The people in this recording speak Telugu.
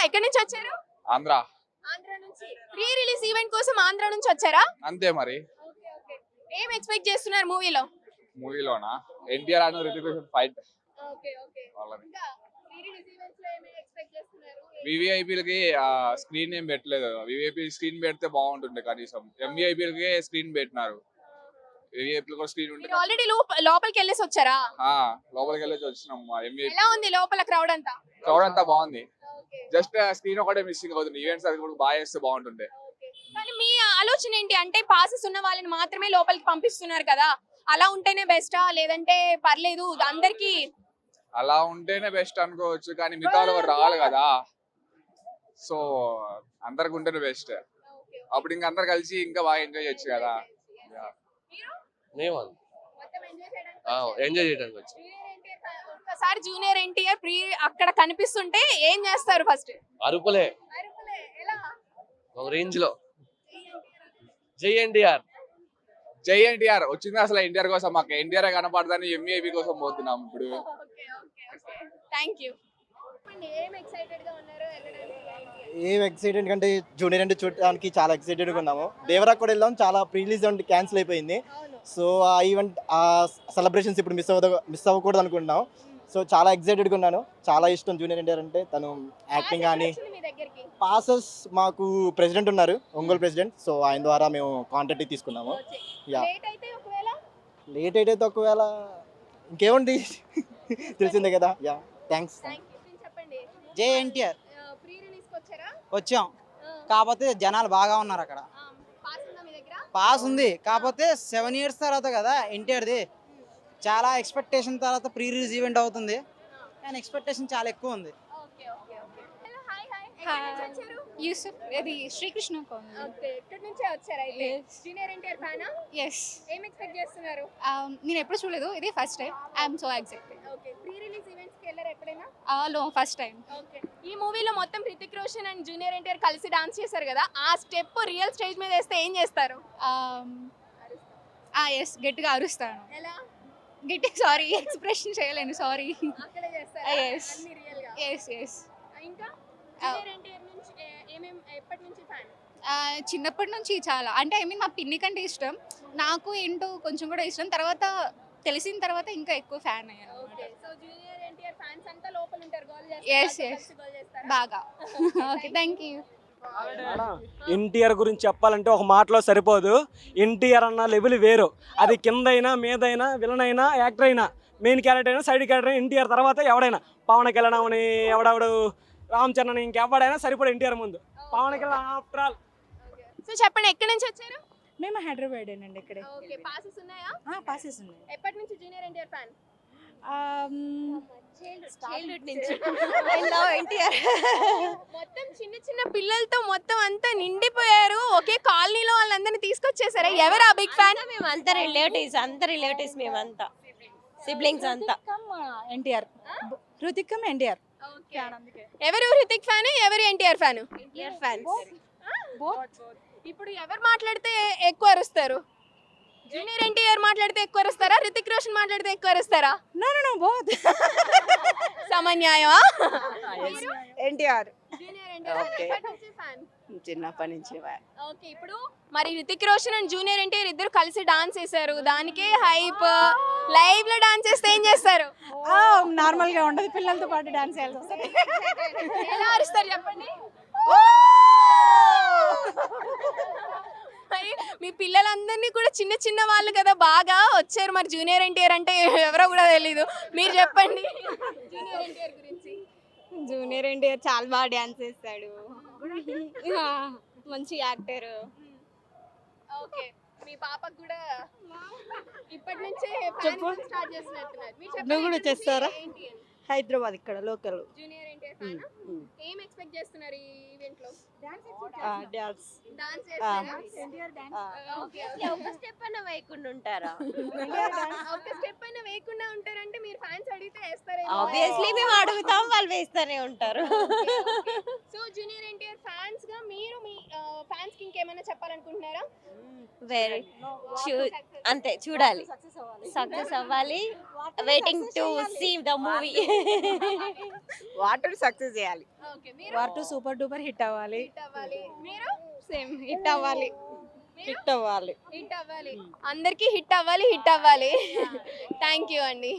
ఎక్కడి నుంచి వచ్చారు? ఆంధ్ర. ఆంధ్ర నుంచి. ప్రీ రిలీజ్ ఈవెంట్ కోసం ఆంధ్ర నుంచి వచ్చారా? అంతే మరి. ఏం ఎక్స్పెక్ట్ చేస్తున్నారు మూవీలో? మూవీలోనా ఎన్టీఆర్ అను రితిక్ ఫైట్. వివిఐపీలకి స్క్రీన్ ఏం పెట్టలేదు. వివిఐపీ స్క్రీన్ పెడితే బాగుంటుండే కనీసం. ఎంవిఐపీలకి స్క్రీన్ పెట్టినారు. వివిఐపీలు కూడా స్క్రీన్ ఉంటే. ఆల్రెడీ లోపలికి వెళ్ళేసి వచ్చారా? లోపలికి వెళ్ళేసి వచ్చినాం. ఎలా ఉంది లోపల క్రౌడ్ అంతా? క్రౌడ్ అంతా బాగుంది. జస్ట్ స్క్రీన్ ఒకటే మిస్సింగ్ అవుతుంది. ఈవెంట్స్ అది కూడా బాగా చేస్తే బాగుంటుండే. కానీ మీ ఆలోచన ఏంటి? అంటే పాసెస్ ఉన్న వాళ్ళని మాత్రమే లోపలికి పంపిస్తున్నారు కదా, అలా ఉంటేనే బెస్టా లేదంటే పర్లేదు అందరికి? అలా ఉంటేనే బెస్ట్ అనుకోవచ్చు, కానీ మిగతా వాళ్ళు కూడా రావాలి కదా. సో అందరికి ఉంటేనే బెస్ట్. అప్పుడు ఇంకా అందరు కలిసి ఇంకా బాగా ఎంజాయ్ చేయొచ్చు కదా. ఎంజాయ్ చేయడానికి వచ్చి ఒక్కసారి జూనియర్ ఎన్టీఆర్ ప్రీ అక్కడ కనిపిస్తుంటే ఏం చేస్తారు? ఫస్ట్ అరుపులే ఒక రేంజ్ లో. జై ఎన్టీఆర్. జై ఎన్టీఆర్ వచ్చింది అసలు ఎన్టీఆర్ కోసం. మాకు ఎన్టీఆర్ కనపడదని ఎంఈఐపీ కోసం పోతున్నాం ఇప్పుడు. Thank you. ఏం ఎక్సైటెడ్ కంటే జూనియర్ అంటే చూడడానికి చాలా ఎక్సైటెడ్గా ఉన్నాము. దేవరా కూడా వెళ్ళాం, చాలా ప్రీ రిలీజ్ అంటే క్యాన్సిల్ అయిపోయింది. సో ఆ ఈవెంట్ ఆ సెలబ్రేషన్స్ ఇప్పుడు మిస్ అవ్వకూడదు అనుకుంటున్నాం. సో చాలా ఎక్సైటెడ్గా ఉన్నాను. చాలా ఇష్టం జూనియర్ ఎన్టీఆర్ అంటే. తను యాక్టింగ్ కానీ. పాసెస్ మాకు ప్రెసిడెంట్ ఉన్నారు, ఒంగోలు ప్రెసిడెంట్. సో ఆయన ద్వారా మేము కాంటాక్ట్ తీసుకున్నాము. యా లేట్ అయితే ఒకవేళ ఇంకేముంది తెలిసిందే కదా. Yeah thanks. జై ఎన్టీఆర్ వచ్చాం, కాకపోతే జనాలు బాగా ఉన్నారు అక్కడ. పాస్ ఉంది, కాకపోతే 7 years తర్వాత కదా ఎన్టీఆర్ది. చాలా ఎక్స్పెక్టేషన్ తర్వాత ప్రీ రిలీజ్ ఈవెంట్ అవుతుంది, కానీ ఎక్స్పెక్టేషన్ చాలా ఎక్కువ ఉంది. యూసుఫ్ ఇది శ్రీకృష్ణ కాలనీ. ఓకే, ఇక్కడ నుంచే వచ్చారా అయితే? జూనియర్ ఎన్టీఆర్ ఫ్యానా? yes ఏం ఎక్స్పెక్ట్ చేస్తున్నారు? నేను ఎప్పుడు చూడలేదు, ఇది first time. I am so excited. Okay, pre release events కి వెళ్ళారా ఎప్పుడైనా? లో ఫస్ట్ టైం. ఓకే, ఈ మూవీలో మొత్తం హృతిక్ రోషన్ అండ్ జూనియర్ ఎన్టీఆర్ కలిసి డాన్స్ చేశారు కదా, ఆ స్టెప్ రియల్ స్టేజ్ మీద వేస్తే ఏం చేస్తారు? ఎస్ గట్టిగా అరుస్తాను. ఎలా? గట్టి సారీ ఎక్స్ప్రెషన్ చేయలేను, సారీ. అక్కడే చేస్తారా? yes అన్ని రియల్ గా. yes ఇంకా జూనియర్ ఎన్టీఆర్ నుంచి ఎప్పటి నుంచి ఫ్యాన్? చిన్నప్పటి నుంచి చాలా, అంటే ఐ మీన్ మా పిన్ని కంటే ఇష్టం, నాకు ఏంటో కొంచెం కూడా ఇష్టం. తర్వాత తెలిసిన తర్వాత ఇంకా ఎక్కువ ఫ్యాన్ అయ్యాను. Okay, so junior NTR fans అంతా లోపల ఉంటారు, గోల్ yes చేస్తారు బాగా. Okay, thank you. ఎన్టీఆర్ గురించి చెప్పాలంటే ఒక మాటలో సరిపోదు. ఎన్టీఆర్ అన్న లెవెల్ వేరు. అది కిందైనా మీదైనా విలన్ అయినా యాక్టర్ అయినా మెయిన్ క్యారెక్టర్ అయినా సైడ్ క్యారెక్టర్ అయినా ఎన్టీఆర్ తర్వాత ఎవడైనా పవన్ కళ్యాణ్ అని ఎవడెవడు రామ్ చరణ్ అని ఇంకెవడైనా సరిపోడు ఎన్టీఆర్ ముందు. Pawan Kalyan after all. So చెప్పండి, ఎక్కడి నుంచి వచ్చారు? మేము హైదరాబాద్ అండి. ఇక్కడే. ఓకే, పాసెస్ ఉన్నాయా? పాసెస్ ఉన్నాయి. ఎప్పటి నుంచి జూనియర్ ఎన్టీఆర్ ఫ్యాన్? చైల్డ్హుడ్ నుంచి. మొత్తం చిన్న చిన్న పిల్లలతో మొత్తం అంతా నిండిపోయారు. ఒకే కాలనీలో వాళ్ళందరినీ తీసుకొచ్చేసారా? ఎవరు ఆ బిగ్ ఫ్యాన్? మేము అంతా రిలేటివ్స్ మేమంతా సిబ్లింగ్స్ అంతా. ఎన్టీఆర్, హృతిక్ ఎన్టీఆర్. ఎవరు హృతిక్ ఫ్యాన్, ఎవరు ఎన్టీఆర్ ఫ్యాన్? ఎన్టీఆర్ ఫ్యాన్స్. ఇప్పుడు ఎవరు మాట్లాడితే ఎక్కువ అరుస్తారు? జూనియర్ ఎన్టీఆర్ మాట్లాడితే ఎక్కువ అరుస్తారా, హృతిక్ రోషన్ మాట్లాడితే ఎక్కువ అరుస్తారా? No both. సమన్యాయమా? ఎన్టీఆర్. జూనియర్ ఎన్టీఆర్ ఎప్పటి నుంచి ఫ్యాన్? చిన్నప్పటి నుంచి. ఓకే, ఇప్పుడు మరి హృతిక్ రోషన్ అండ్ జూనియర్ ఎన్టీఆర్ ఇద్దరు కలిసి డాన్స్ చేశారు, దానికే హైప్. లైవ్ లో డాన్స్ చేస్తే ఏం చేస్తారు? నార్మల్ గా ఉండదు, పిల్లలతో పాటు డాన్స్ చేయాల్సి వస్తుంది. ఎలా అరుస్తారు చెప్పండి? మరి మీ పిల్లలందరినీ కూడా చిన్న చిన్న వాళ్ళు కదా బాగా వచ్చారు, మరి జూనియర్ ఎన్టీఆర్ అంటే ఎవరో కూడా తెలీదు, మీరు చెప్పండి జూనియర్ ఎన్టీఆర్ గురించి. జూనియర్ ఎన్టీఆర్ చాలా బాగా డాన్స్ చేస్తాడు, మంచి యాక్టర్. ఓకే, మీ పాపకు కూడా ఇప్పటి నుంచే స్టార్ట్ చేస్తున్నట్టున్నారు. మీరు చెప్పండి, నువ్వు కూడా చేస్తారా? ఏంటి అని. హైదరాబాద్ ఇక్కడ లోకల్. Junior NTR fan. ఏం ఎక్స్పెక్ట్ చేస్తున్నారు ఈ ఈవెంట్ లో? డాన్స్ చేస్తారా? ఓకే, ఒక స్టెప్ అన్న వేయకుండా ఉంటారా? ఒక స్టెప్ అయినా వేయకుండా ఉంటారంటే మీరు ఫ్యాన్స్ అడిగితే వేస్తారేమో. ఆబ్వియస్లీ మేము అడుగుతాం, వాళ్ళు వేస్తూనే ఉంటారు. సో జూనియర్ ఎన్టీఆర్ ఫ్యాన్స్ గా మీరు మీ ఫ్యాన్స్ కి ఇంకేమైనా చెప్పాలనుకుంటున్నారా? వెరీ అంతే, చూడాలి, సక్సెస్ అవ్వాలి. Waiting to see the movie. What తోటి సక్సెస్ చేయాలి. ఓకే మీరు War two super duper hit అవ్వాలి. హిట్ అవ్వాలి. మీరు సేమ్ హిట్ అవ్వాలి. హిట్ అవ్వాలి. హిట్ అవ్వాలి. అందరికీ హిట్ అవ్వాలి. థ్యాంక్ యూ అండి.